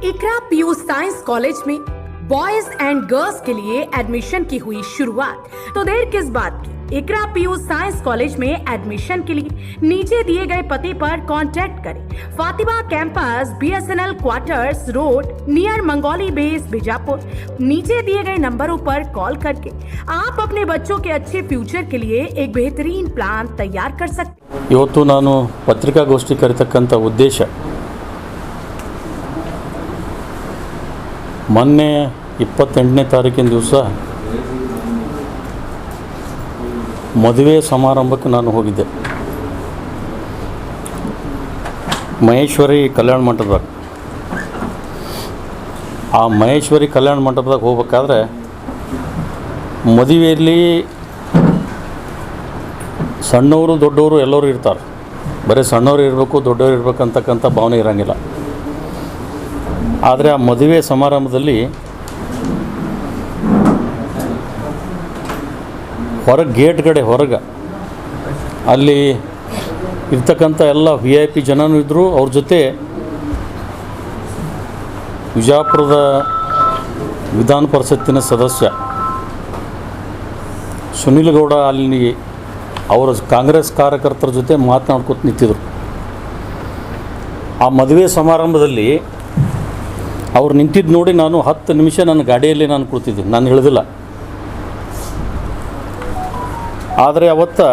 इकरा PU science college में boys and girls के लिए एडमिशन की हुई शुरुआत। तो देर किस बात की, इकरा पीयू साइंस कॉलेज में एडमिशन के लिए नीचे दिए गए पते पर कांटेक्ट करें। Fatima campus, BSNL quarters road, near Mangoli base, Bijapur. नीचे दिए गए नंबरों पर कॉल करके आप अपने बच्चों के अच्छे फ्यूचर के लिए एक बेहतरीन प्लान तैयार कर सकते। ಇವತ್ತು ನಾನು ಪತ್ರಿಕಾಗೋಷ್ಠಿ ಕರೆತಕ್ಕಂಥ ಉದ್ದೇಶ ಮೊನ್ನೆ 28ನೇ ತಾರೀಕಿನ ದಿವಸ ಮದುವೆ ಸಮಾರಂಭಕ್ಕೆ ನಾನು ಹೋಗಿದ್ದೆ ಮಹೇಶ್ವರಿ ಕಲ್ಯಾಣ ಮಂಟಪದಾಗ. ಆ ಮಹೇಶ್ವರಿ ಕಲ್ಯಾಣ ಮಂಟಪದಾಗ ಹೋಗ್ಬೇಕಾದ್ರೆ ಮದುವೆಯಲ್ಲಿ ಸಣ್ಣವರು ದೊಡ್ಡವರು ಎಲ್ಲರೂ ಇರ್ತಾರೆ. ಬರೀ ಸಣ್ಣವರು ಇರಬೇಕು ದೊಡ್ಡವರು ಇರಬೇಕಂತಕ್ಕಂಥ ಭಾವನೆ ಇರೋಂಗಿಲ್ಲ. ಆದರೆ ಆ ಮದುವೆ ಸಮಾರಂಭದಲ್ಲಿ ಹೊರಗೆ ಗೇಟ್ ಕಡೆ ಹೊರಗೆ ಅಲ್ಲಿ ಇರ್ತಕ್ಕಂಥ ಎಲ್ಲ VIP ಜನನೂ ಇದ್ದರು. ಅವ್ರ ಜೊತೆ ವಿಜಯಪುರದ ವಿಧಾನ ಪರಿಷತ್ತಿನ ಸದಸ್ಯ ಸುನಿಲ್ ಗೌಡ ಅಲ್ಲಿ ಅವರ ಕಾಂಗ್ರೆಸ್ ಕಾರ್ಯಕರ್ತರ ಜೊತೆ ಮಾತನಾಡ್ಕೊತ ನಿಂತಿದ್ರು. ಆ ಮದುವೆ ಸಮಾರಂಭದಲ್ಲಿ ಅವ್ರು ನಿಂತಿದ್ದು ನೋಡಿ ನಾನು 10 ನಿಮಿಷ ನನ್ನ ಗಾಡಿಯಲ್ಲಿ ನಾನು ಕೂತಿದ್ದೆ, ನಾನು ಇಳಿದಿಲ್ಲ. ಆದರೆ ಅವತ್ತು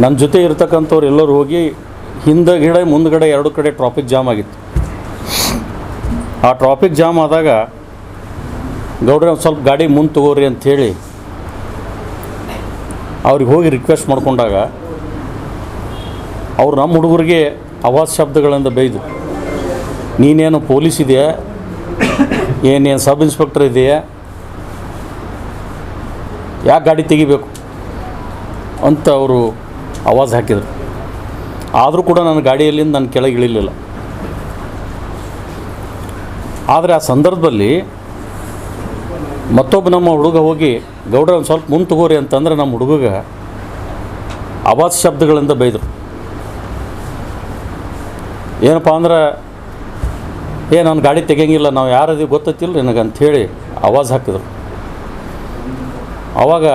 ನನ್ನ ಜೊತೆ ಇರ್ತಕ್ಕಂಥವ್ರು ಎಲ್ಲರೂ ಹೋಗಿ ಹಿಂದಗಡೆ ಮುಂದಗಡೆ ಎರಡು ಕಡೆ ಟ್ರಾಫಿಕ್ ಜಾಮ್ ಆಗಿತ್ತು. ಆ ಟ್ರಾಫಿಕ್ ಜಾಮ್ ಆದಾಗ ಗೌಡ್ರೆ ಒಂದು ಸ್ವಲ್ಪ ಗಾಡಿ ಮುಂದೆ ತಗೋರಿ ಅಂಥೇಳಿ ಅವ್ರಿಗೆ ಹೋಗಿ ರಿಕ್ವೆಸ್ಟ್ ಮಾಡ್ಕೊಂಡಾಗ ಅವ್ರು ನಮ್ಮ ಹುಡುಗರಿಗೆ ಅವಾಜ್ ಶಬ್ದಗಳಿಂದ ಬೈದು, ನೀನೇನು ಪೊಲೀಸ್ ಇದೆಯಾ, ಏನೇನು ಸಬ್ ಇನ್ಸ್ಪೆಕ್ಟರ್ ಇದೆಯಾ, ಯಾಕೆ ಗಾಡಿ ತೆಗಿಬೇಕು ಅಂತ ಅವರು ಆವಾಜ್ ಹಾಕಿದರು. ಆದರೂ ಕೂಡ ನನ್ನ ಗಾಡಿಯಲ್ಲಿಂದ ನಾನು ಕೆಳಗೆ ಇಳಿಲಿಲ್ಲ. ಆದರೆ ಆ ಸಂದರ್ಭದಲ್ಲಿ ಮತ್ತೊಬ್ಬ ನಮ್ಮ ಹುಡುಗ ಹೋಗಿ ಗೌಡ್ರ ಒಂದು ಸ್ವಲ್ಪ ಮುಂದೆ ತಗೋರಿ ಅಂತಂದ್ರೆ ನಮ್ಮ ಹುಡುಗಗೆ ಆವಾಜ್ ಶಬ್ದಗಳಿಂದ ಬೈದರು. ಏನಪ್ಪ ಅಂದ್ರೆ ನಾನು ಗಾಡಿ ತೆಗಿಯಂಗಿಲ್ಲ, ನಾವು ಯಾರದೀವಿ ಗೊತ್ತೈತಿಲ್ಲ ನನಗೆ ಅಂಥೇಳಿ ಆವಾಜ್ ಹಾಕಿದ್ರು. ಆವಾಗ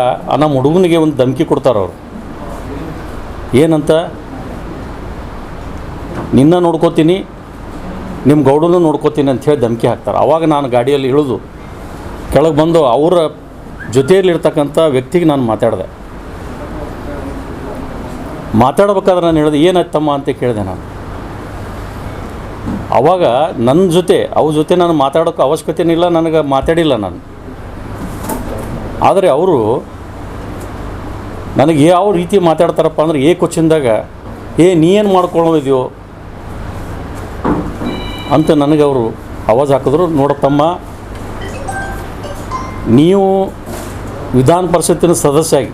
ನಮ್ಮ ಹುಡುಗನಿಗೆ ಒಂದು ಧಮಕಿ ಕೊಡ್ತಾರೆ ಅವರು. ಏನಂತ, ನಿನ್ನ ನೋಡ್ಕೋತೀನಿ, ನಿಮ್ಮ ಗೌಡನೂ ನೋಡ್ಕೋತೀನಿ ಅಂಥೇಳಿ ಧಮಕಿ ಹಾಕ್ತಾರೆ. ಆವಾಗ ನಾನು ಗಾಡಿಯಲ್ಲಿ ಇಳಿದು ಕೆಳಗೆ ಬಂದು ಅವರ ಜೊತೆಯಲ್ಲಿರ್ತಕ್ಕಂಥ ವ್ಯಕ್ತಿಗೆ ನಾನು ಮಾತಾಡ್ಬೇಕಾದ್ರೆ ನಾನು ಹೇಳಿದೆ, ಏನಾಯ್ತಮ್ಮ ಅಂತ ಕೇಳಿದೆ ನಾನು. ಆವಾಗ ನನ್ನ ಜೊತೆ ಅವ್ರ ಜೊತೆ ನಾನು ಮಾತಾಡೋಕ್ಕೆ ಅವಶ್ಯಕತೆಯೂ ಇಲ್ಲ, ನನಗೆ ಮಾತಾಡಿಲ್ಲ ನಾನು. ಆದರೆ ಅವರು ನನಗೆ ಯಾವ ರೀತಿ ಮಾತಾಡ್ತಾರಪ್ಪ ಅಂದ್ರೆ ಕ್ವಶನ್ದಾಗ ನೀ ಏನು ಮಾಡ್ಕೊಳ್ಳೋದಿದೆಯೋ ಅಂತ ನನಗೆ ಅವರು ಆವಾಜ್ ಹಾಕಿದ್ರು. ನೋಡತ್ತಮ್ಮ, ನೀವು ವಿಧಾನ ಪರಿಷತ್ತಿನ ಸದಸ್ಯಾಗಿ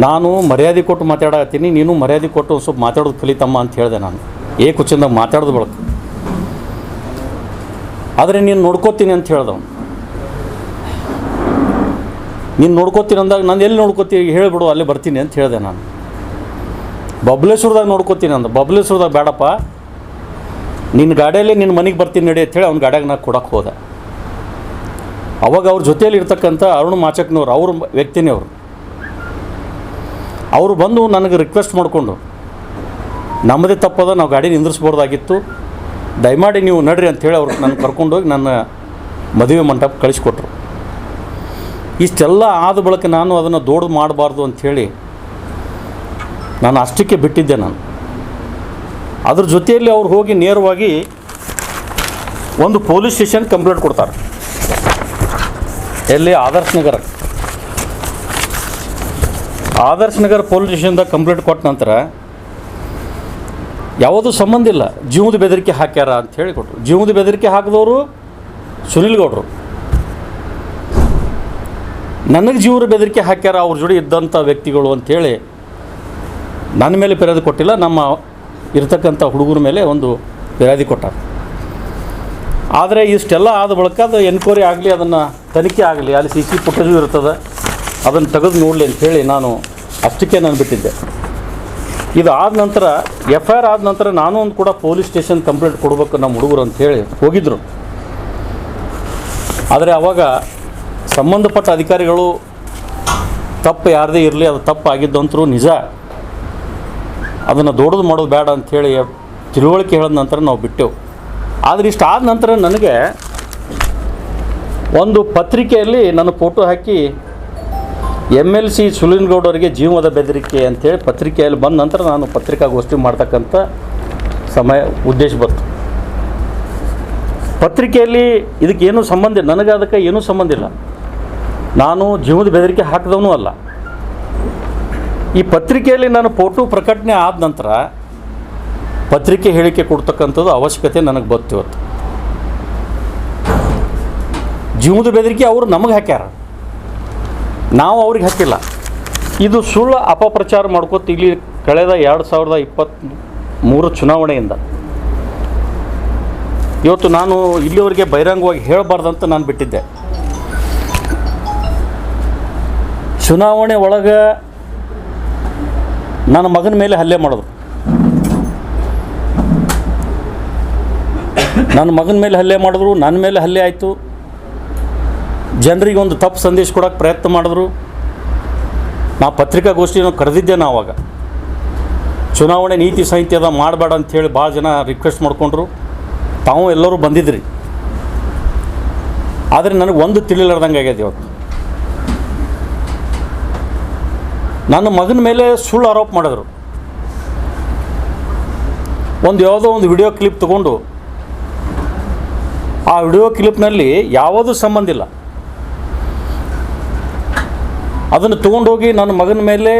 ನಾನು ಮರ್ಯಾದೆ ಕೊಟ್ಟು ಮಾತಾಡತ್ತೀನಿ, ನೀನು ಮರ್ಯಾದೆ ಕೊಟ್ಟು ಒಂದು ಸ್ವಲ್ಪ ಮಾತಾಡೋದು ಕಲಿತಮ್ಮ ಅಂತ ಹೇಳಿದೆ ನಾನು. ಕ್ವಶನ್ದಾಗ ಮಾತಾಡೋದು ಬಳಕ. ಆದರೆ ನೀನು ನೋಡ್ಕೋತೀನಿ ಅಂತ ಹೇಳ್ದವನು. ನೀನು ನೋಡ್ಕೋತೀನಿ ಅಂದಾಗ ನಾನು ಎಲ್ಲಿ ನೋಡ್ಕೋತೀನಿ ಹೇಳಿಬಿಡು, ಅಲ್ಲೇ ಬರ್ತೀನಿ ಅಂತ ಹೇಳಿದೆ ನಾನು. ಬಬ್ಲೇಶ್ವರದಾಗ ನೋಡ್ಕೋತೀನಿ ಅಂದ. ಬಬ್ಲೇಶ್ವರದಾಗ ಬೇಡಪ್ಪ, ನಿನ್ನ ಗಾಡಿಯಲ್ಲಿ ನಿನ್ನ ಮನೆಗೆ ಬರ್ತೀನಿ ನಡಿ ಅಂಥೇಳಿ ಅವ್ನ ಗಾಡಿಯಾಗ ನಾನು ಕೊಡೋಕ್ಕೆ ಹೋದೆ. ಅವಾಗ ಅವ್ರ ಜೊತೆಯಲ್ಲಿ ಇರ್ತಕ್ಕಂಥ ಅರುಣ್ ಮಾಚಕ್ನವ್ರು, ಅವ್ರ ವ್ಯಕ್ತಿನೇ ಅವರು ಬಂದು ನನಗೆ ರಿಕ್ವೆಸ್ಟ್ ಮಾಡಿಕೊಂಡು, ನಮ್ಮದೇ ತಪ್ಪದ, ನಾವು ಗಾಡಿ ನಿಂದ್ರಿಸ್ಬೋದಾಗಿತ್ತು, ದಯಮಾಡಿ ನೀವು ನಡ್ರಿ ಅಂಥೇಳಿ ಅವ್ರು ನನ್ನ ಕರ್ಕೊಂಡೋಗಿ ನನ್ನ ಮದುವೆ ಮಂಟಪ ಕಳಿಸ್ಕೊಟ್ರು. ಇಷ್ಟೆಲ್ಲ ಆದ ಬಳಿಕ ನಾನು ಅದನ್ನು ದೊಡ್ಡ ಮಾಡಬಾರ್ದು ಅಂಥೇಳಿ ನಾನು ಅಷ್ಟಕ್ಕೆ ಬಿಟ್ಟಿದ್ದೆ. ನಾನು ಅದ್ರ ಜೊತೆಯಲ್ಲಿ ಅವ್ರು ಹೋಗಿ ನೇರವಾಗಿ ಒಂದು ಪೊಲೀಸ್ ಸ್ಟೇಷನ್ ಕಂಪ್ಲೇಂಟ್ ಕೊಡ್ತಾರೆ. ಎಲ್ಲಿ? ಆದರ್ಶ್ ನಗರ ಪೊಲೀಸ್ ಸ್ಟೇಷನ್ದಾಗ ಕಂಪ್ಲೇಂಟ್ ಕೊಟ್ಟ ನಂತರ ಯಾವುದೂ ಸಂಬಂಧ ಇಲ್ಲ, ಜೀವದ ಬೆದರಿಕೆ ಹಾಕ್ಯಾರ ಅಂತ ಹೇಳಿ ಕೊಟ್ಟರು. ಜೀವದ ಬೆದರಿಕೆ ಹಾಕಿದವರು ಸುನಿಲ್ ಗೌಡರು. ನನಗೆ ಜೀವದ ಬೆದರಿಕೆ ಹಾಕ್ಯಾರ ಅವ್ರ ಜೋಡಿ ಇದ್ದಂಥ ವ್ಯಕ್ತಿಗಳು ಅಂಥೇಳಿ ನನ್ನ ಮೇಲೆ ಫಿರ್ಯಾದಿ ಕೊಟ್ಟಿಲ್ಲ, ನಮ್ಮ ಇರ್ತಕ್ಕಂಥ ಹುಡುಗರ ಮೇಲೆ ಒಂದು ಫಿರ್ಯಾದಿ ಕೊಟ್ಟಾರ. ಆದರೆ ಇಷ್ಟೆಲ್ಲ ಆದ ಬಳಿಕ ಅದು ಎನ್ಕ್ವೈರಿ ಆಗಲಿ, ಅದನ್ನು ತನಿಖೆ ಆಗಲಿ, ಅಲ್ಲಿ CC ಫುಟೇಜು ಇರ್ತದೆ, ಅದನ್ನು ತೆಗೆದು ನೋಡಲಿ ಅಂಥೇಳಿ ನಾನು ಅಷ್ಟಕ್ಕೆ ನಾನು ಬಿಟ್ಟಿದ್ದೆ. ಇದಾದ ನಂತರ FIR ಆದ ನಂತರ ನಾನು ಒಂದು ಕೂಡ ಪೊಲೀಸ್ ಸ್ಟೇಷನ್ ಕಂಪ್ಲೇಂಟ್ ಕೊಡಬೇಕು ನಮ್ಮ ಹುಡುಗರು ಅಂಥೇಳಿ ಹೋಗಿದ್ದರು. ಆದರೆ ಆವಾಗ ಸಂಬಂಧಪಟ್ಟ ಅಧಿಕಾರಿಗಳು ತಪ್ಪು ಯಾರದೇ ಇರಲಿ ಅದು ತಪ್ಪು ಆಗಿದ್ದಂತರೂ ನಿಜ, ಅದನ್ನು ದೊಡ್ಡದು ಮಾಡೋದು ಬೇಡ ಅಂಥೇಳಿ ತಿಳುವಳಿಕೆ ಹೇಳಿದ ನಂತರ ನಾವು ಬಿಟ್ಟೆವು. ಆದರೆ ಇಷ್ಟು ಆದ ನಂತರ ನನಗೆ ಒಂದು ಪತ್ರಿಕೆಯಲ್ಲಿ ನನ್ನ ಫೋಟೋ ಹಾಕಿ MLC ಸುಲಿನಗೌಡ ಅವರಿಗೆ ಜೀವದ ಬೆದರಿಕೆ ಅಂಥೇಳಿ ಪತ್ರಿಕೆಯಲ್ಲಿ ಬಂದ ನಂತರ ನಾನು ಪತ್ರಿಕಾಗೋಷ್ಠಿ ಮಾಡ್ತಕ್ಕಂಥ ಉದ್ದೇಶ ಬಂತು. ಪತ್ರಿಕೆಯಲ್ಲಿ ಇದಕ್ಕೇನು ಸಂಬಂಧ, ನನಗೆ ಅದಕ್ಕೆ ಏನೂ ಸಂಬಂಧ ಇಲ್ಲ. ನಾನು ಜೀವದ ಬೆದರಿಕೆ ಹಾಕಿದವನೂ ಅಲ್ಲ. ಈ ಪತ್ರಿಕೆಯಲ್ಲಿ ನಾನು ಫೋಟೋ ಪ್ರಕಟಣೆ ಆದ ನಂತರ ಪತ್ರಿಕೆ ಹೇಳಿಕೆ ಕೊಡ್ತಕ್ಕಂಥದ್ದು ಅವಶ್ಯಕತೆ ನನಗೆ ಬಂತು. ಇವತ್ತು ಜೀವದ ಬೆದರಿಕೆ ಅವರು ನಮಗೆ ಹಾಕ್ಯಾರ, ನಾವು ಅವ್ರಿಗೆ ಹಾಕಿಲ್ಲ. ಇದು ಸುಳ್ಳು ಅಪಪ್ರಚಾರ ಮಾಡ್ಕೋತ ಇಲ್ಲಿ ಕಳೆದ 2023 ಚುನಾವಣೆಯಿಂದ ಇವತ್ತು ನಾನು ಇಲ್ಲಿವರೆಗೆ ಬಹಿರಂಗವಾಗಿ ಹೇಳಬಾರ್ದಂತ ನಾನು ಬಿಟ್ಟಿದ್ದೆ. ಚುನಾವಣೆ ಒಳಗೆ ನನ್ನ ಮಗನ ಮೇಲೆ ಹಲ್ಲೆ ಮಾಡೋದು, ನನ್ನ ಮಗನ ಮೇಲೆ ಹಲ್ಲೆ ಮಾಡಿದ್ರು, ನನ್ನ ಮೇಲೆ ಹಲ್ಲೆ ಆಯಿತು. ಜನರಿಗೆ ಒಂದು ತಪ್ಪು ಸಂದೇಶ ಕೊಡೋಕ್ಕೆ ಪ್ರಯತ್ನ ಮಾಡಿದ್ರು. ನಾ ಪತ್ರಿಕಾಗೋಷ್ಠಿಯನ್ನು ಕರೆದಿದ್ದೆ. ನಾವು ಆವಾಗ ಚುನಾವಣೆ ನೀತಿ ಸಂಹಿತೆ ಅದ ಮಾಡಬೇಡ ಅಂಥೇಳಿ ಭಾಳ ಜನ ರಿಕ್ವೆಸ್ಟ್ ಮಾಡಿಕೊಂಡ್ರು. ತಾವು ಎಲ್ಲರೂ ಬಂದಿದ್ರಿ. ಆದರೆ ನನಗೆ ಒಂದು ತಿಳಿಲಾರ್ದಂಗೆ ಆಗ್ಯದ. ಇವತ್ತು ನನ್ನ ಮಗನ ಮೇಲೆ ಸುಳ್ಳು ಆರೋಪ ಮಾಡಿದ್ರು. ಯಾವುದೋ ಒಂದು ವಿಡಿಯೋ ಕ್ಲಿಪ್ ತಗೊಂಡು ಆ ವಿಡಿಯೋ ಕ್ಲಿಪ್ನಲ್ಲಿ ಯಾವುದೂ ಸಂಬಂಧ ಇಲ್ಲ, ಅದನ್ನು ತೊಗೊಂಡೋಗಿ ನನ್ನ ಮಗನ ಮೇಲೆ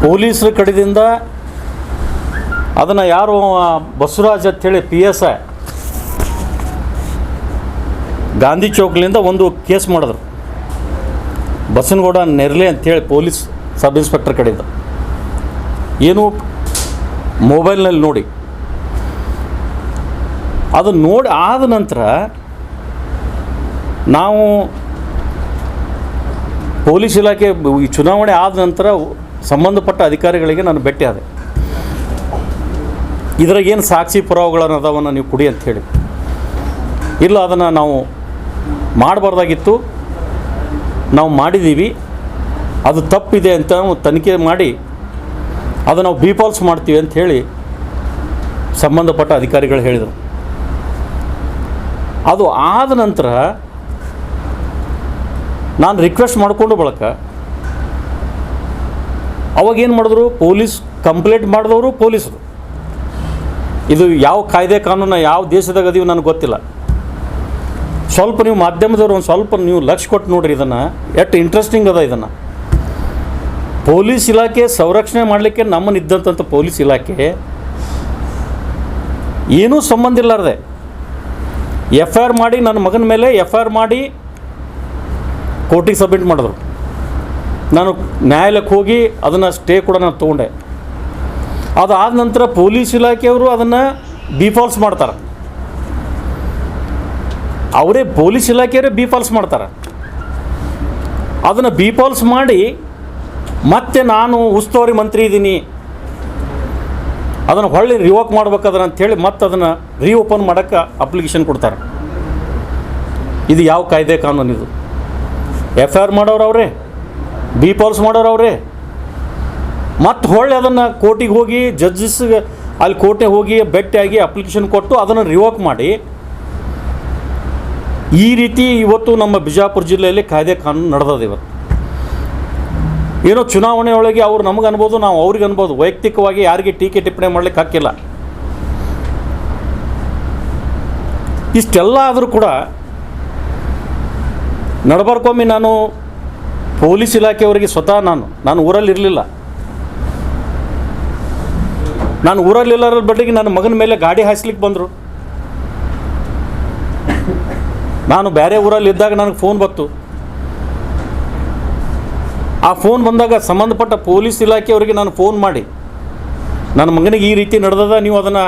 ಪೊಲೀಸರ ಕಡೆಯಿಂದ ಅದನ್ನು ಯಾರು ಬಸವರಾಜ್ ಅಂಥೇಳಿ PSI ಗಾಂಧಿ ಚೌಕ್ಲಿಂದ ಒಂದು ಕೇಸ್ ಮಾಡಿದ್ರು. ಬಸನಗೌಡ ನೆರ್ಲೆ ಅಂಥೇಳಿ ಪೊಲೀಸ್ ಸಬ್ ಇನ್ಸ್ಪೆಕ್ಟರ್ ಕಡೆಯಿಂದ ಏನು ಮೊಬೈಲ್ನಲ್ಲಿ ನೋಡಿ, ಅದು ನೋಡಿ ಆದ ನಂತರ ನಾವು ಪೊಲೀಸ್ ಇಲಾಖೆ ಈ ಚುನಾವಣೆ ಆದ ನಂತರ ಸಂಬಂಧಪಟ್ಟ ಅಧಿಕಾರಿಗಳಿಗೆ ನಾನು ಭೇಟಿ ಆದೆ. ಇದ್ರಾಗೇನು ಸಾಕ್ಷಿ ಪುರಾವೆಗಳನ್ನು ಅದಾವನ್ನು ನೀವು ಕೊಡಿ ಅಂಥೇಳಿ. ಇಲ್ಲ, ಅದನ್ನು ನಾವು ಮಾಡಬಾರ್ದಾಗಿತ್ತು, ನಾವು ಮಾಡಿದ್ದೀವಿ, ಅದು ತಪ್ಪಿದೆ ಅಂತ ನಾವು ತನಿಖೆ ಮಾಡಿ ಅದು ನಾವು ಬಿಫಾಲ್ಸ್ ಮಾಡ್ತೀವಿ ಅಂಥೇಳಿ ಸಂಬಂಧಪಟ್ಟ ಅಧಿಕಾರಿಗಳು ಹೇಳಿದರು. ಅದು ಆದ ನಂತರ ನಾನು ರಿಕ್ವೆಸ್ಟ್ ಮಾಡಿಕೊಂಡು ಬಳಕ ಅವಾಗೇನು ಮಾಡಿದ್ರು, ಪೊಲೀಸ್ ಕಂಪ್ಲೇಂಟ್ ಮಾಡಿದವರು ಪೊಲೀಸರು. ಇದು ಯಾವ ಕಾಯ್ದೆ ಕಾನೂನು ಯಾವ ದೇಶದಾಗ ಅದೀವಿ ನನಗೆ ಗೊತ್ತಿಲ್ಲ. ಸ್ವಲ್ಪ ನೀವು ಮಾಧ್ಯಮದವರು ಒಂದು ಸ್ವಲ್ಪ ನೀವು ಲಕ್ಷ್ಯ ಕೊಟ್ಟು ನೋಡ್ರಿ, ಇದನ್ನು ಎಷ್ಟು ಇಂಟ್ರೆಸ್ಟಿಂಗ್ ಅದ. ಇದನ್ನು ಪೊಲೀಸ್ ಇಲಾಖೆ ಸಂರಕ್ಷಣೆ ಮಾಡಲಿಕ್ಕೆ ನಮ್ಮನ್ನಿದ್ದಂಥ ಪೊಲೀಸ್ ಇಲಾಖೆ ಏನೂ ಸಂಬಂಧ ಇಲ್ಲಾರ್ದೆ FIR ಮಾಡಿ ನನ್ನ ಮಗನ ಮೇಲೆ FIR ಮಾಡಿ ಕೋರ್ಟಿಗೆ ಸಬ್ಮಿಟ್ ಮಾಡಿದ್ರು. ನಾನು ನ್ಯಾಯಾಲಯಕ್ಕೆ ಹೋಗಿ ಅದನ್ನು ಸ್ಟೇ ಕೂಡ ನಾನು ತೊಗೊಂಡೆ. ಅದಾದ ನಂತರ ಪೊಲೀಸ್ ಇಲಾಖೆಯವರು ಅದನ್ನು ಬಿಫಾಲ್ಸ್ ಮಾಡ್ತಾರೆ. ಅವರೇ ಪೊಲೀಸ್ ಇಲಾಖೆಯವರೇ ಬಿಫಾಲ್ಸ್ ಮಾಡ್ತಾರೆ. ಅದನ್ನು ಬಿಫಾಲ್ಸ್ ಮಾಡಿ ಮತ್ತೆ ನಾನು ಉಸ್ತುವಾರಿ ಮಂತ್ರಿ ಇದ್ದೀನಿ, ಅದನ್ನು ಹೊಳ್ಳಿ ರಿವೋಕ್ ಮಾಡ್ಬೇಕಾದ್ರೆ ಅಂಥೇಳಿ ಮತ್ತೆ ಅದನ್ನು ರೀಓಪನ್ ಮಾಡೋಕ್ಕೆ ಅಪ್ಲಿಕೇಶನ್ ಕೊಡ್ತಾರೆ. ಇದು ಯಾವ ಕಾಯ್ದೆ ಕಾನೂನು? ಇದು FIR ಮಾಡೋರು ಅವರೇ, ಬಿಫಾಲ್ಸ್ ಮಾಡೋರು ಅವರೇ. ಮತ್ತು ಹೊಳ್ಳಿ ಅದನ್ನು ಕೋರ್ಟಿಗೆ ಹೋಗಿ ಜಡ್ಜಸ್ಗೆ ಅಲ್ಲಿ ಕೋರ್ಟಿಗೆ ಹೋಗಿ ಭೇಟಿಯಾಗಿ ಅಪ್ಲಿಕೇಶನ್ ಕೊಟ್ಟು ಅದನ್ನು ರಿವೋಕ್ ಮಾಡಿ, ಈ ರೀತಿ ಇವತ್ತು ನಮ್ಮ ಬಿಜಾಪುರ ಜಿಲ್ಲೆಯಲ್ಲಿ ಕಾಯ್ದೆ ಕಾನೂನು ನಡೆದದ. ಇವತ್ತು ಏನೋ ಚುನಾವಣೆ ಒಳಗೆ ಅವ್ರು ನಮಗೆ ಅನ್ಬೋದು, ನಾವು ಅವ್ರಿಗೆ ಅನ್ಬೋದು. ವೈಯಕ್ತಿಕವಾಗಿ ಯಾರಿಗೆ ಟೀಕೆ ಟಿಪ್ಪಣಿ ಮಾಡಲಿಕ್ಕೆ ಹಾಕಿಲ್ಲ. ಇಷ್ಟೆಲ್ಲ ಆದರೂ ಕೂಡ ನಡಬರ್ಕೊಮ್ಮೆ ನಾನು ಪೊಲೀಸ್ ಇಲಾಖೆಯವರಿಗೆ ಸ್ವತಃ ನಾನು ಊರಲ್ಲಿರಲಿಲ್ಲ. ನಾನು ಊರಲ್ಲಿಲ್ಲರ ಬಡ್ಡಿಗೆ ನನ್ನ ಮಗನ ಮೇಲೆ ಗಾಡಿ ಹಾಯಿಸ್ಲಿಕ್ಕೆ ಬಂದರು. ನಾನು ಬೇರೆ ಊರಲ್ಲಿದ್ದಾಗ ನನಗೆ ಫೋನ್ ಬಂತು. ಆ ಫೋನ್ ಬಂದಾಗ ಸಂಬಂಧಪಟ್ಟ ಪೊಲೀಸ್ ಇಲಾಖೆಯವರಿಗೆ ನಾನು ಫೋನ್ ಮಾಡಿ, ನನ್ನ ಮಗನಿಗೆ ಈ ರೀತಿ ನಡೆದದ, ನೀವು ಅದನ್ನು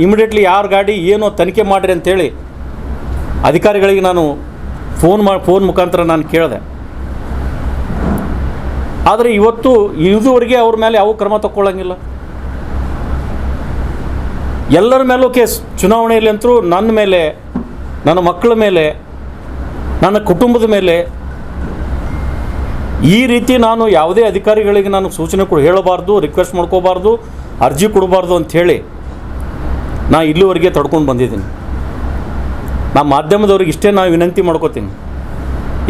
ಇಮಿಡಿಯೇಟ್ಲಿ ಯಾರು ಗಾಡಿ ಏನೋ ತನಿಖೆ ಮಾಡಿರಿ ಅಂಥೇಳಿ ಅಧಿಕಾರಿಗಳಿಗೆ ನಾನು ಫೋನ್ ಮುಖಾಂತರ ನಾನು ಕೇಳಿದೆ. ಆದರೆ ಇವತ್ತು ಇದುವರೆಗೆ ಅವ್ರ ಮೇಲೆ ಯಾವ ಕ್ರಮ ತಗೊಳ್ಳಂಗಿಲ್ಲ. ಎಲ್ಲರ ಮೇಲೂ ಕೇಸ್. ಚುನಾವಣೆಯಲ್ಲಿ ಅಂತರೂ ನನ್ನ ಮೇಲೆ, ನನ್ನ ಮಕ್ಕಳ ಮೇಲೆ, ನನ್ನ ಕುಟುಂಬದ ಮೇಲೆ ಈ ರೀತಿ ನಾನು ಯಾವುದೇ ಅಧಿಕಾರಿಗಳಿಗೆ ನಾನು ಸೂಚನೆ ಹೇಳಬಾರ್ದು, ರಿಕ್ವೆಸ್ಟ್ ಮಾಡ್ಕೋಬಾರ್ದು, ಅರ್ಜಿ ಕೊಡಬಾರ್ದು ಅಂಥೇಳಿ ನಾ ಇಲ್ಲಿವರೆಗೆ ತಡ್ಕೊಂಡು ಬಂದಿದ್ದೀನಿ. ನಾ ಮಾಧ್ಯಮದವ್ರಿಗೆ ಇಷ್ಟೇ ನಾನು ವಿನಂತಿ ಮಾಡ್ಕೋತೀನಿ.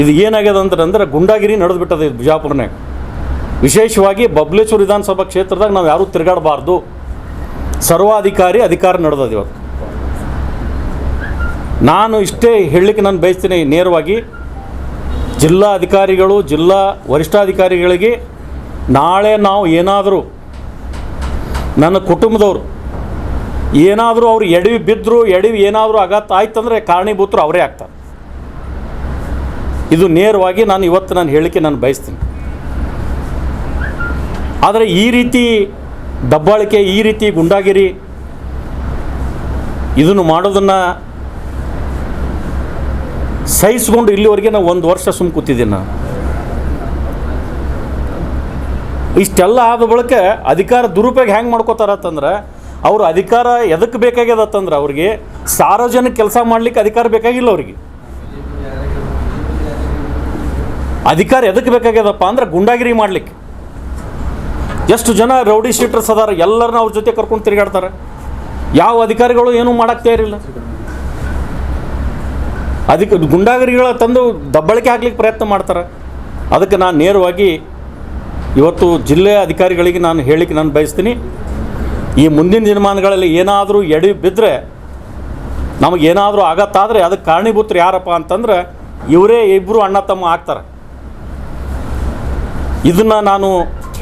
ಇದು ಏನಾಗ್ಯದ ಅಂದ್ರೆ ಗುಂಡಾಗಿರಿ ನಡೆದುಬಿಟ್ಟದೆ ಇದು ಬಿಜಾಪುರನಾಗ. ವಿಶೇಷವಾಗಿ ಬಬಲೇಶ್ವರ ವಿಧಾನಸಭಾ ಕ್ಷೇತ್ರದಾಗ ನಾವು ಯಾರೂ ತಿರುಗಾಡಬಾರ್ದು. ಅಧಿಕಾರ ನಡೆದದು ಇವತ್ತು. ನಾನು ಇಷ್ಟೇ ಹೇಳಲಿಕ್ಕೆ ನಾನು ಬಯಸ್ತೀನಿ ನೇರವಾಗಿ. ಜಿಲ್ಲಾ ಅಧಿಕಾರಿಗಳು, ಜಿಲ್ಲಾ ವರಿಷ್ಠಾಧಿಕಾರಿಗಳಿಗೆ ನಾಳೆ ನಾವು ಏನಾದರೂ ನನ್ನ ಕುಟುಂಬದವರು ಏನಾದರೂ ಅವ್ರು ಎಡವಿ ಬಿದ್ದರು, ಏನಾದರೂ ಆಘಾತ ಆಯ್ತಂದರೆ ಕಾರಣೀಭೂತರು ಅವರೇ ಆಗ್ತಾರೆ. ಇದು ನೇರವಾಗಿ ನಾನು ಹೇಳಲಿಕ್ಕೆ ನಾನು ಬಯಸ್ತೀನಿ. ಆದರೆ ಈ ರೀತಿ ದಬ್ಬಾಳಿಕೆ, ಈ ರೀತಿ ಗುಂಡಾಗಿರಿ ಇದನ್ನು ಮಾಡೋದನ್ನು ಸಹಿಸ್ಕೊಂಡು ಇಲ್ಲಿವರೆಗೆ ನಾವು 1 ವರ್ಷ ಸುಮ್ಮ ಕೂತಿದ್ದೀನಿ. ನಾನು ಇಷ್ಟೆಲ್ಲ ಆದ ಬಳಿಕ ಅಧಿಕಾರ ದುರುಪಯೋಗ ಹೆಂಗೆ ಮಾಡ್ಕೋತಾರತ್ತಂದ್ರೆ, ಅವರು ಅಧಿಕಾರ ಎದಕ್ಕೆ ಬೇಕಾಗ್ಯದತ್ತಂದ್ರೆ ಅವ್ರಿಗೆ ಸಾರ್ವಜನಿಕ ಕೆಲಸ ಮಾಡಲಿಕ್ಕೆ ಅಧಿಕಾರ ಬೇಕಾಗಿಲ್ಲ. ಅವ್ರಿಗೆ ಅಧಿಕಾರ ಎದಕ್ಕೆ ಬೇಕಾಗ್ಯದಪ್ಪ ಅಂದ್ರೆ ಗುಂಡಾಗಿರಿ ಮಾಡಲಿಕ್ಕೆ. ಎಷ್ಟು ಜನ ರೌಡಿ ಶೀಟರ್ಸ್ ಅದಾರ, ಎಲ್ಲರನ್ನ ಅವ್ರ ಜೊತೆ ಕರ್ಕೊಂಡು ತಿರುಗಾಡ್ತಾರೆ. ಯಾವ ಅಧಿಕಾರಿಗಳು ಏನೂ ಮಾಡೋಕ್ಕೆ ತಯಾರಿಲ್ಲ. ಅದಕ್ಕೆ ಗುಂಡಾಗಿರಿಗಳ ತಂದು ದಬ್ಬಳಿಕೆ ಹಾಕ್ಲಿಕ್ಕೆ ಪ್ರಯತ್ನ ಮಾಡ್ತಾರೆ. ಅದಕ್ಕೆ ನಾನು ನೇರವಾಗಿ ಇವತ್ತು ಜಿಲ್ಲೆಯ ಅಧಿಕಾರಿಗಳಿಗೆ ನಾನು ಹೇಳಿಕ್ಕೆ ನಾನು ಬಯಸ್ತೀನಿ. ಈ ಮುಂದಿನ ದಿನಮಾನಗಳಲ್ಲಿ ಏನಾದರೂ ಎಡವಿ ಬಿದ್ದರೆ, ನಮಗೇನಾದರೂ ಆಗತ್ತಾದರೆ ಅದಕ್ಕೆ ಕಾರಣೀಭೂತರು ಯಾರಪ್ಪ ಅಂತಂದ್ರೆ ಇವರೇ ಇಬ್ಬರು ಅಣ್ಣ ತಮ್ಮ ಆಗ್ತಾರೆ. ಇದನ್ನು ನಾನು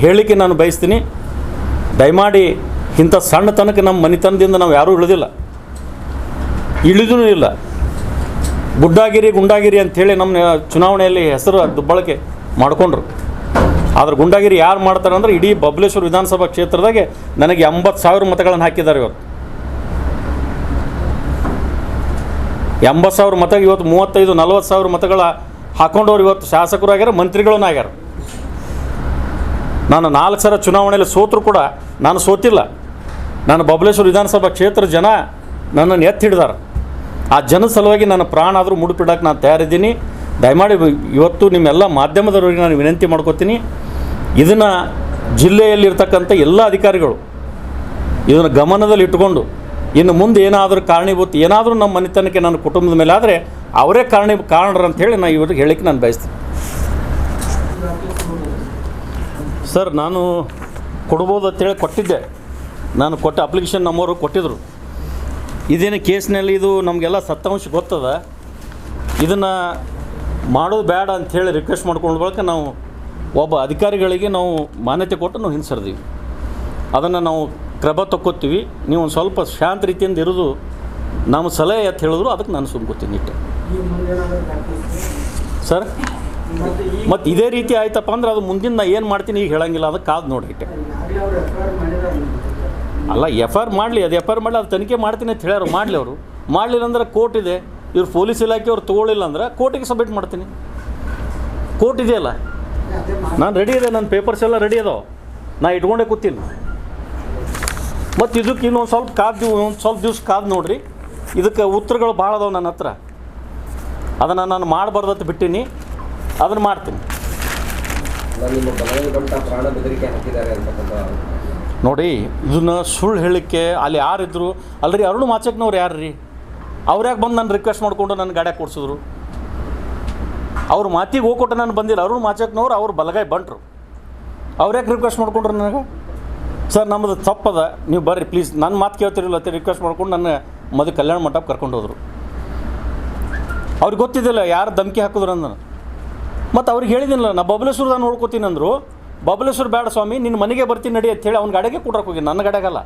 ಹೇಳಲಿಕ್ಕೆ ನಾನು ಬಯಸ್ತೀನಿ. ದಯಮಾಡಿ ಇಂಥ ಸಣ್ಣತನಕ್ಕೆ ನಮ್ಮ ಮನೆತನದಿಂದ ನಾವು ಯಾರೂ ಇಳಿದೂ ಇಲ್ಲ. ಗುಂಡಾಗಿರಿ ಅಂಥೇಳಿ ನಮ್ಮ ಚುನಾವಣೆಯಲ್ಲಿ ಹೆಸರು ದುಬ್ಬಳಕೆ ಮಾಡಿಕೊಂಡ್ರು. ಆದ್ರೆ ಗುಂಡಾಗಿರಿ ಯಾರು ಮಾಡ್ತಾರೆ ಅಂದ್ರೆ ಇಡೀ ಬಬಲೇಶ್ವರ ವಿಧಾನಸಭಾ ಕ್ಷೇತ್ರದಾಗೆ ನನಗೆ 80,000 ಮತಗಳನ್ನು ಹಾಕಿದ್ದಾರೆ. ಇವತ್ತು 80,000 ಮತ, ಇವತ್ತು 35-40,000 ಮತಗಳ ಹಾಕೊಂಡವ್ರು ಇವತ್ತು ಶಾಸಕರು ಆಗ್ಯಾರ, ಮಂತ್ರಿಗಳೂ ಆಗ್ಯಾರ. ನಾನು 4 ಸಲ ಚುನಾವಣೆಯಲ್ಲಿ ಸೋತರೂ ಕೂಡ ನಾನು ಸೋತಿಲ್ಲ. ನಾನು ಬಬಲೇಶ್ವರ ವಿಧಾನಸಭಾ ಕ್ಷೇತ್ರ ಜನ ನನ್ನನ್ನು ಎತ್ತಿ ಹಿಡಿದಾರೆ. ಆ ಜನದ ಸಲುವಾಗಿ ನನ್ನ ಪ್ರಾಣ ಆದರೂ ಮುಡುಪಿಡಕ್ಕೆ ನಾನು ತಯಾರಿದ್ದೀನಿ. ದಯಮಾಡಿ ಇವತ್ತು ನಿಮ್ಮೆಲ್ಲ ಮಾಧ್ಯಮದವರಿಗೆ ನಾನು ವಿನಂತಿ ಮಾಡ್ಕೋತೀನಿ, ಇದನ್ನು ಜಿಲ್ಲೆಯಲ್ಲಿರ್ತಕ್ಕಂಥ ಎಲ್ಲ ಅಧಿಕಾರಿಗಳು ಇದನ್ನು ಗಮನದಲ್ಲಿ ಇಟ್ಕೊಂಡು ಇನ್ನು ಮುಂದೆ ಏನಾದರೂ ಕಾರಣೀಭೂತ ಏನಾದರೂ ನಮ್ಮ ಮನೆತನಕ್ಕೆ ನನ್ನ ಕುಟುಂಬದ ಮೇಲೆ ಆದರೆ ಅವರೇ ಕಾರಣರು ಅಂಥೇಳಿ ನಾನು ಇವ್ರಿಗೆ ಹೇಳಲಿಕ್ಕೆ ನಾನು ಬಯಸ್ತೀನಿ. ಸರ್, ನಾನು ಕೊಡ್ಬೋದು ಅಂತೇಳಿ ಕೊಟ್ಟಿದ್ದೆ. ನಾನು ಕೊಟ್ಟ ಅಪ್ಲಿಕೇಶನ್ ನಮ್ಮವರು ಕೊಟ್ಟಿದ್ದರು. ಇದೇನು ಕೇಸ್ನಲ್ಲಿ ಇದು ನಮಗೆಲ್ಲ ಸತ್ತಾಂಶ ಗೊತ್ತದ. ಇದನ್ನು ಮಾಡೋದು ಬೇಡ ಅಂಥೇಳಿ ರಿಕ್ವೆಸ್ಟ್ ಮಾಡ್ಕೊಂಡು ಬಳಿಕ ನಾವು ಒಬ್ಬ ಅಧಿಕಾರಿಗಳಿಗೆ ನಾವು ಮಾನ್ಯತೆ ಕೊಟ್ಟು ನಾವು ಹಿಂಸರಿದೀವಿ. ಅದನ್ನು ನಾವು ಕ್ರಮ ತಕ್ಕೋತೀವಿ. ನೀವು ಒಂದು ಸ್ವಲ್ಪ ಶಾಂತ ರೀತಿಯಿಂದ ಇರೋದು ನಮ್ಮ ಸಲಹೆ ಅಂತ ಹೇಳಿದ್ರು, ಅದಕ್ಕೆ ನಾನು ಸುಮ್ಕೋತೀನಿ ಇಟ್ಟೆ. ಸರ್, ಮತ್ತು ಇದೇ ರೀತಿ ಆಯ್ತಪ್ಪ ಅಂದ್ರೆ ಅದು ಮುಂದಿನ ನಾ ಏನು ಮಾಡ್ತೀನಿ ಈಗ ಹೇಳಂಗಿಲ್ಲ. ಅದಕ್ಕೆ ಕಾದು ನೋಡಿ ಇಟ್ಟೆ. ಅಲ್ಲ, FIR ಮಾಡಲಿ, ಅದು FIR ಮಾಡಲಿ, ಅದು ತನಿಖೆ ಮಾಡ್ತೀನಿ ಅಂತ ಹೇಳ್ಯಾರು. ಮಾಡಲಿ, ಅವರು ಮಾಡಲಿಲ್ಲ ಅಂದ್ರೆ ಕೋರ್ಟ್ ಇದೆ. ಇವ್ರು ಪೊಲೀಸ್ ಇಲಾಖೆಯವ್ರು ತೊಗೊಳ್ಳಿಲ್ಲ ಅಂದ್ರೆ ಕೋರ್ಟಿಗೆ ಸಬ್ಮಿಟ್ ಮಾಡ್ತೀನಿ. ಕೋರ್ಟ್ ಇದೆಯಲ್ಲ, ನಾನು ರೆಡಿ ಇದೆ, ನನ್ನ ಪೇಪರ್ಸ್ ಎಲ್ಲ ರೆಡಿ ಅದಾವೆ, ನಾ ಇಟ್ಕೊಂಡೇ ಕೂತೀನಿ. ಮತ್ತು ಇದಕ್ಕೆ ಇನ್ನೊಂದು ಸ್ವಲ್ಪ ದಿವ್ಸ ಕಾದು ನೋಡ್ರಿ. ಇದಕ್ಕೆ ಉತ್ತರಗಳು ಭಾಳ ಅದಾವೆ ನನ್ನ ಹತ್ರ. ಅದನ್ನು ನಾನು ಮಾಡಬಾರ್ದತ್ತು ಬಿಟ್ಟೀನಿ, ಅದನ್ನು ಮಾಡ್ತೀನಿ. ನೋಡಿ, ಇದನ್ನು ಸುಳ್ಳು ಹೇಳಲಿಕ್ಕೆ ಅಲ್ಲಿ ಯಾರಿದ್ರು ಅಲ್ರಿ, ಅರುಣ್ ಮಾಚಕ್ನವ್ರು ಯಾರು ರೀ? ಅವ್ರು ಯಾಕೆ ಬಂದು ನಾನು ರಿಕ್ವೆಸ್ಟ್ ಮಾಡಿಕೊಂಡು ನನ್ನ ಗಾಡಿಯಾಗ ಕೊಡ್ಸಿದ್ರು? ಅವ್ರ ಮಾತಿಗೆ ಹೋಗ್ಕೊಟ್ಟು ನಾನು ಬಂದಿಲ್ಲ. ಅರುಣ್ ಮಾಚಕ್ನವ್ರು ಅವ್ರು ಬಲಗೈ ಬಂಟ್ರು. ಅವ್ರು ಯಾಕೆ ರಿಕ್ವೆಸ್ಟ್ ಮಾಡ್ಕೊಂಡ್ರು ನನಗೆ? ಸರ್, ನಮ್ಮದು ತಪ್ಪದ, ನೀವು ಬರ್ರಿ ಪ್ಲೀಸ್, ನನ್ನ ಮಾತು ಕೇಳ್ತಿರಲಿಲ್ಲ ಅಂತ ರಿಕ್ವೆಸ್ಟ್ ಮಾಡ್ಕೊಂಡು ನನ್ನ ಮದುವೆ ಕಲ್ಯಾಣ ಮಂಟಪ ಕರ್ಕೊಂಡು ಹೋದರು. ಅವ್ರಿಗೆ ಗೊತ್ತಿದ್ದಿಲ್ಲ ಯಾರು ಧಮಕಿ ಹಾಕಿದ್ರು ಅಂದ. ಮತ್ತು ಅವ್ರಿಗೆ ಹೇಳಿದಿಲ್ಲ, ನಾ ಬಬಲೇಶ್ವರದಾಗ ನೋಡ್ಕೋತೀನಿ ಅಂದರು. ಬಬಲೇಶ್ವರ ಬೇಡ ಸ್ವಾಮಿ, ನಿನ್ನ ಮನೆಗೆ ಬರ್ತೀನಿ ನಡಿ ಅಂತೇಳಿ ಅವ್ನ ಗಾಡಿಗೆ ಕೂಟ್ರಕ್ಕೆ ಹೋಗಿ, ನನ್ನ ಗಾಡಿಯಾಗಲ್ಲ.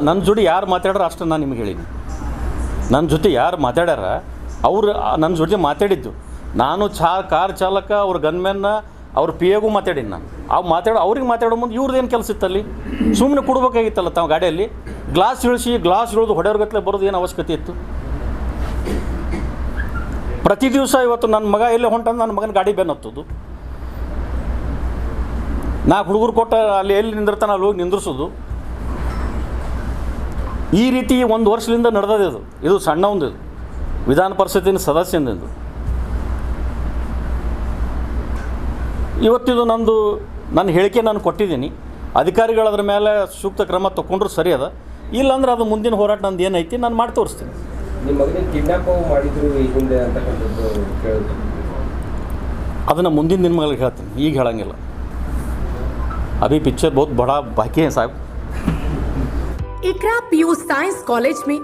ನನ್ನ ಜೋಡಿ ಯಾರು ಮಾತಾಡ್ಯಾರ ಅಷ್ಟು ನಾನು ನಿಮ್ಗೆ ಹೇಳೀನಿ. ನನ್ನ ಜೊತೆ ಯಾರು ಮಾತಾಡ್ಯಾರ ಅವರು ನನ್ನ ಜೊತೆ ಮಾತಾಡಿದ್ದು. ನಾನು ಕಾರ್ ಚಾಲಕ, ಅವ್ರ ಗನ್ಮ್ಯಾನ್ನ, ಅವ್ರ PAಗೂ ಮಾತಾಡೀನಿ ನಾನು. ಅವ್ರಿಗೆ ಮಾತಾಡೋ ಮುಂದೆ ಇವ್ರದ್ದು ಏನು ಕೆಲಸ ಇತ್ತಲ್ಲಿ? ಸುಮ್ಮನೆ ಕೊಡ್ಬೇಕಾಗಿತ್ತಲ್ಲ ತಾವು ಗಾಡಿಯಲ್ಲಿ. ಗ್ಲಾಸ್ ಇಳಿದು ಹೊಡೆಯೋರ್ಗತ್ಲೆ ಬರೋದು ಏನು ಅವಶ್ಯಕತೆ ಇತ್ತು? ಪ್ರತಿ ದಿವಸ ಇವತ್ತು ನನ್ನ ಮಗ ಎಲ್ಲೇ ಹೊಂಟಂದು ನನ್ನ ಮಗನ ಗಾಡಿ ಬೆನ್ನು ಹತ್ತೋದು, ನಾಲ್ಕು ಹುಡುಗರು ಕೊಟ್ಟ ಅಲ್ಲಿ ಎಲ್ಲಿ ನಿಂದಿರ್ತಾನೆ ಅಲ್ಲಿ ಹೋಗಿ ನಿಂದ್ರಿಸೋದು, ಈ ರೀತಿ ಒಂದು ವರ್ಷದಿಂದ ನಡೆದದೆ. ಇದು ಸಣ್ಣ ಒಂದು ವಿಧಾನ ಪರಿಷತ್ತಿನ ಸದಸ್ಯನಿಂದು. ಇವತ್ತಿದು ನನ್ನ ಹೇಳಿಕೆ ನಾನು ಕೊಟ್ಟಿದ್ದೀನಿ. ಅಧಿಕಾರಿಗಳು ಅದ್ರ ಮೇಲೆ ಸೂಕ್ತ ಕ್ರಮ ತಗೊಂಡ್ರು ಸರಿ ಅದ, ಇಲ್ಲಾಂದ್ರೆ ಅದು ಮುಂದಿನ ಹೋರಾಟ ನಂದು ಏನೈತಿ ನಾನು ಮಾಡಿ ತೋರಿಸ್ತೀನಿ. ನಿಮ್ಮ ಮಗನಿಗೆ ಕಿಡ್ನಾಪ್ ಮಾಡಿದ್ರು ಈ ಹಿಂದೆ ಅಂತಕ್ಕಂಥದ್ದು ಕೇಳಿದ್ರು. ಅದನ್ನು ಮುಂದಿನ ದಿನಗಳಲ್ಲಿ ಹೇಳ್ತೀನಿ, ಈಗ ಹೇಳಂಗಿಲ್ಲ. अभी पिक्चर बहुत बड़ा बाकी है साहब। इकरा पीयू साइंस कॉलेज में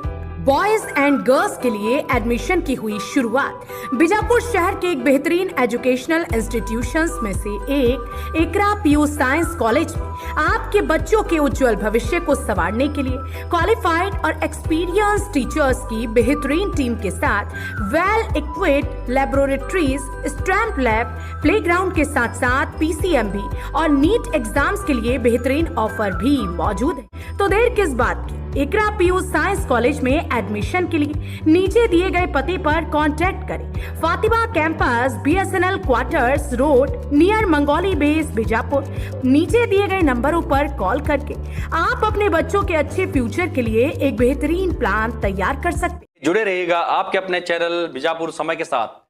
बॉयज एंड गर्ल्स के लिए एडमिशन की हुई शुरुआत। बीजापुर शहर के एक बेहतरीन एजुकेशनल इंस्टीट्यूशंस में से एक इकरा पीयू साइंस कॉलेज में आपके बच्चों के उज्जवल भविष्य को संवारने के लिए क्वालिफाइड और एक्सपीरियंस टीचर्स की बेहतरीन टीम के साथ well equipped laboratories, stamp lab, playground के साथ साथ PCMB और नीट एग्जाम्स के लिए बेहतरीन ऑफर भी मौजूद है। तो देर किस बात की, इकरा पीयू साइंस कॉलेज में एडमिशन के लिए नीचे दिए गए पते पर कांटेक्ट करें। Fatima campus, BSNL quarters road near Mangoli base Bijapur. नीचे दिए गए नंबरों पर कॉल करके आप अपने बच्चों के अच्छे फ्यूचर के लिए एक बेहतरीन प्लान तैयार कर सकते हैं। जुड़े रहिएगा आपके अपने चैनल बीजापुर समय के साथ।